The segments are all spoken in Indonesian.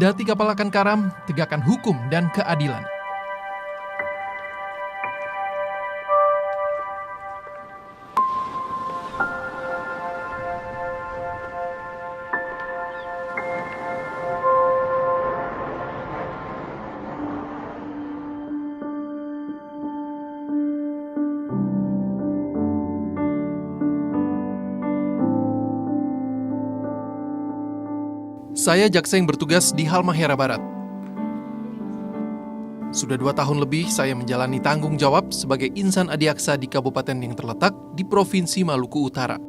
Kendati kapal akan karam, tegakkan hukum dan keadilan. Saya jaksa yang bertugas di Halmahera Barat. Sudah 2 tahun lebih saya menjalani tanggung jawab sebagai insan adiaksa di kabupaten yang terletak di Provinsi Maluku Utara.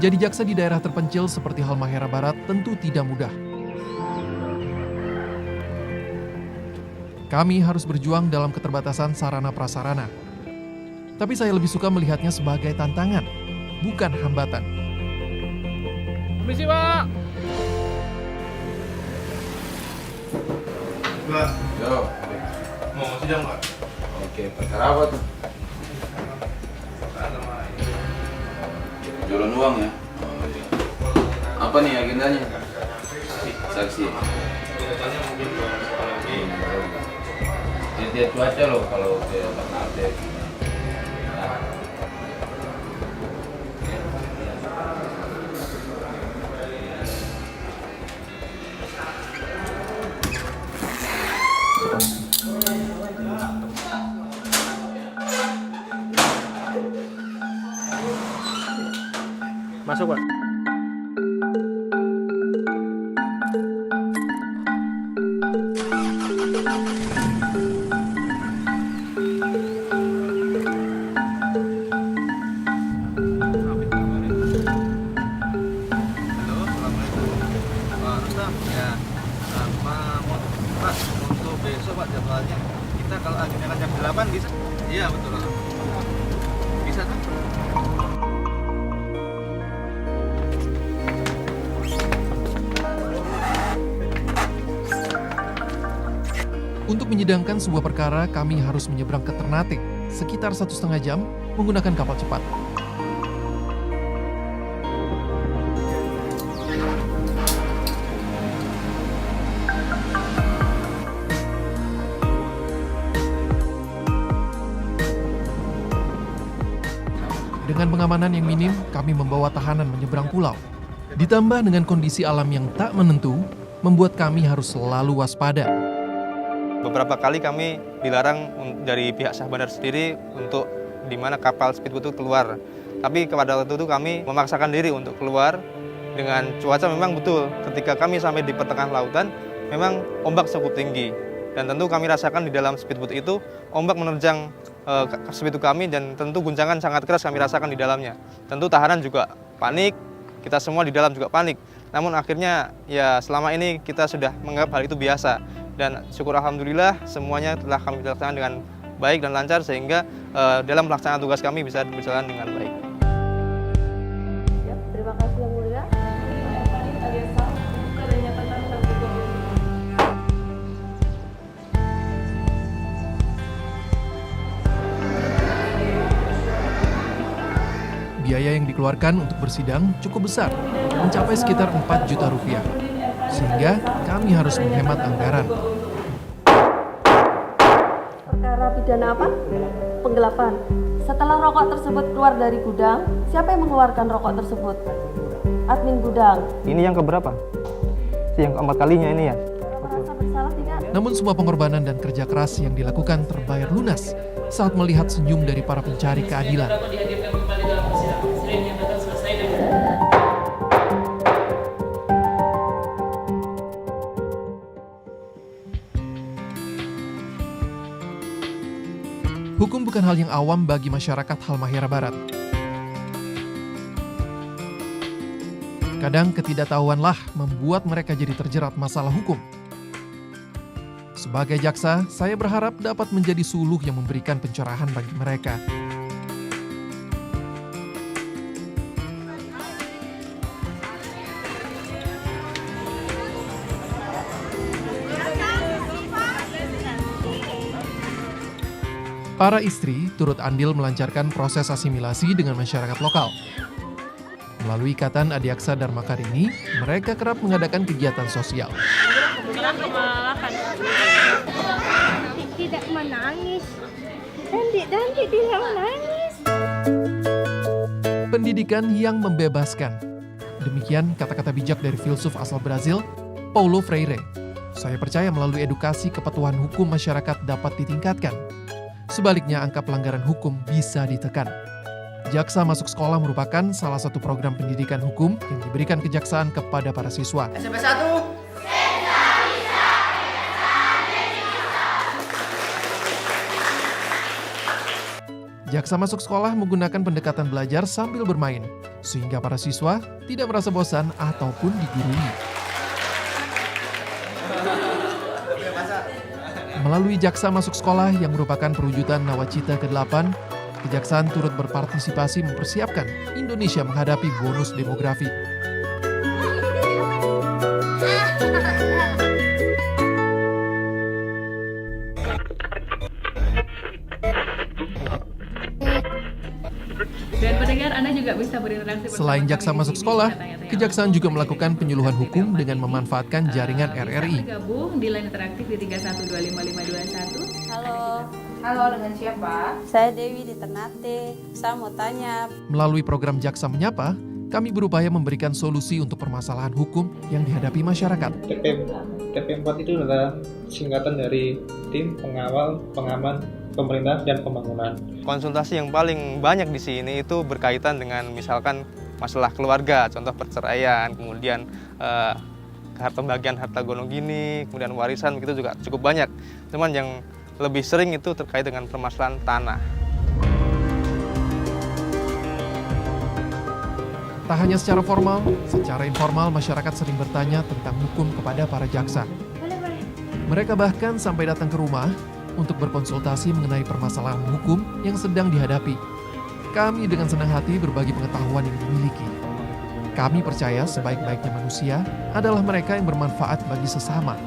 Menjadi jaksa di daerah terpencil seperti Halmahera Barat tentu tidak mudah. Kami harus berjuang dalam keterbatasan sarana prasarana. Tapi saya lebih suka melihatnya sebagai tantangan, bukan hambatan. Permisi, Pak. Pak, Yo, mau sidang Pak? oke, perkara apa tuh? Jualan uang ya? Oh, iya. Apa nih agendanya? Saksi. Katanya mungkin lagi. Lihat cuaca loh kalau ke Ternate. Nah. Masuk, Pak. Halo, assalamualaikum. Pak Rustam, ya. Pak, untuk besok Pak jadwalnya. Kita kalau agennya kan jam 8 bisa? Iya, betul. Bisa kan? Untuk menyidangkan sebuah perkara, kami harus menyeberang ke Ternate, sekitar 1,5 jam menggunakan kapal cepat. Dengan pengamanan yang minim, kami membawa tahanan menyeberang pulau. Ditambah dengan kondisi alam yang tak menentu, membuat kami harus selalu waspada. Beberapa kali kami dilarang dari pihak Syah Bandar sendiri untuk di mana kapal speedboat itu keluar. Tapi pada waktu itu kami memaksakan diri untuk keluar dengan cuaca memang betul. Ketika kami sampai di pertengahan lautan, memang ombak cukup tinggi. Dan tentu kami rasakan di dalam speedboat itu, ombak menerjang speedboat kami dan tentu guncangan sangat keras kami rasakan di dalamnya. Tentu tahanan juga panik, kita semua di dalam juga panik. Namun akhirnya ya selama ini kita sudah menganggap hal itu biasa. Dan syukur alhamdulillah semuanya telah kami laksanakan dengan baik dan lancar sehingga dalam pelaksanaan tugas kami bisa berjalan dengan baik. Ya, terima kasih yang mulia. Biaya yang dikeluarkan untuk bersidang cukup besar, mencapai sekitar 4 juta rupiah. Sehingga kami harus menghemat anggaran. Perkara pidana apa? Penggelapan. Setelah rokok tersebut keluar dari gudang, siapa yang mengeluarkan rokok tersebut? Admin gudang. Ini yang keberapa? Yang keempat kalinya ini ya? Merasa bersalah tidak? Namun semua pengorbanan dan kerja keras yang dilakukan terbayar lunas saat melihat senyum dari para pencari keadilan. Hukum bukan hal yang awam bagi masyarakat Halmahera Barat. Kadang ketidaktahuanlah membuat mereka jadi terjerat masalah hukum. Sebagai jaksa, saya berharap dapat menjadi suluh yang memberikan pencerahan bagi mereka. Para istri turut andil melancarkan proses asimilasi dengan masyarakat lokal. Melalui Ikatan Adiaksa Dharma Karini, mereka kerap mengadakan kegiatan sosial. Tidak menangis. Dan tidak menangis. Pendidikan yang membebaskan. Demikian kata-kata bijak dari filsuf asal Brazil, Paulo Freire. Saya percaya melalui edukasi kepatuhan hukum masyarakat dapat ditingkatkan. Sebaliknya, angka pelanggaran hukum bisa ditekan. Jaksa Masuk Sekolah merupakan salah satu program pendidikan hukum yang diberikan kejaksaan kepada para siswa. SMP 1. Jaksa Masuk Sekolah menggunakan pendekatan belajar sambil bermain, sehingga para siswa tidak merasa bosan ataupun digurui. Melalui Jaksa Masuk Sekolah yang merupakan perwujudan Nawacita ke-8, Kejaksaan turut berpartisipasi mempersiapkan Indonesia menghadapi bonus demografi. Dan pendengar, Anda juga bisa berinteraksi. Selain Jaksa Masuk Sekolah, Kejaksaan juga melakukan penyuluhan hukum dengan memanfaatkan jaringan RRI. Bergabung di line interaktif di 31255521. Halo, dengan siapa? Saya Dewi di Ternate. Saya mau tanya. Melalui program Jaksa Menyapa, kami berupaya memberikan solusi untuk permasalahan hukum yang dihadapi masyarakat. TP4 itu adalah singkatan dari Tim Pengawal Pengaman Pemerintah dan Pembangunan. Konsultasi yang paling banyak di sini itu berkaitan dengan misalkan masalah keluarga, contoh perceraian, kemudian pembagian harta gonogini, kemudian warisan, begitu juga cukup banyak. Cuman yang lebih sering itu terkait dengan permasalahan tanah. Tak hanya secara formal, secara informal masyarakat sering bertanya tentang hukum kepada para jaksa. Mereka bahkan sampai datang ke rumah untuk berkonsultasi mengenai permasalahan hukum yang sedang dihadapi. Kami dengan senang hati berbagi pengetahuan yang dimiliki. Kami percaya sebaik-baiknya manusia adalah mereka yang bermanfaat bagi sesama.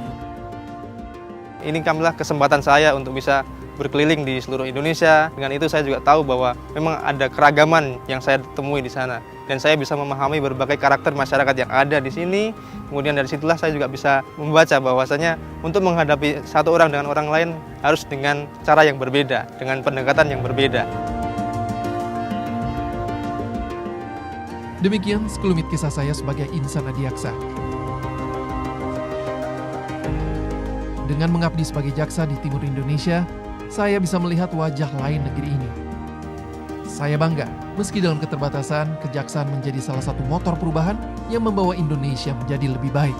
Ini kamilah kesempatan saya untuk bisa berkeliling di seluruh Indonesia. Dengan itu saya juga tahu bahwa memang ada keragaman yang saya temui di sana. Dan saya bisa memahami berbagai karakter masyarakat yang ada di sini. Kemudian dari situlah saya juga bisa membaca bahwasanya untuk menghadapi satu orang dengan orang lain harus dengan cara yang berbeda, dengan pendekatan yang berbeda. Demikian sekelumit kisah saya sebagai insan adiaksa. Dengan mengabdi sebagai jaksa di timur Indonesia, saya bisa melihat wajah lain negeri ini. Saya bangga, meski dalam keterbatasan, kejaksaan menjadi salah satu motor perubahan yang membawa Indonesia menjadi lebih baik.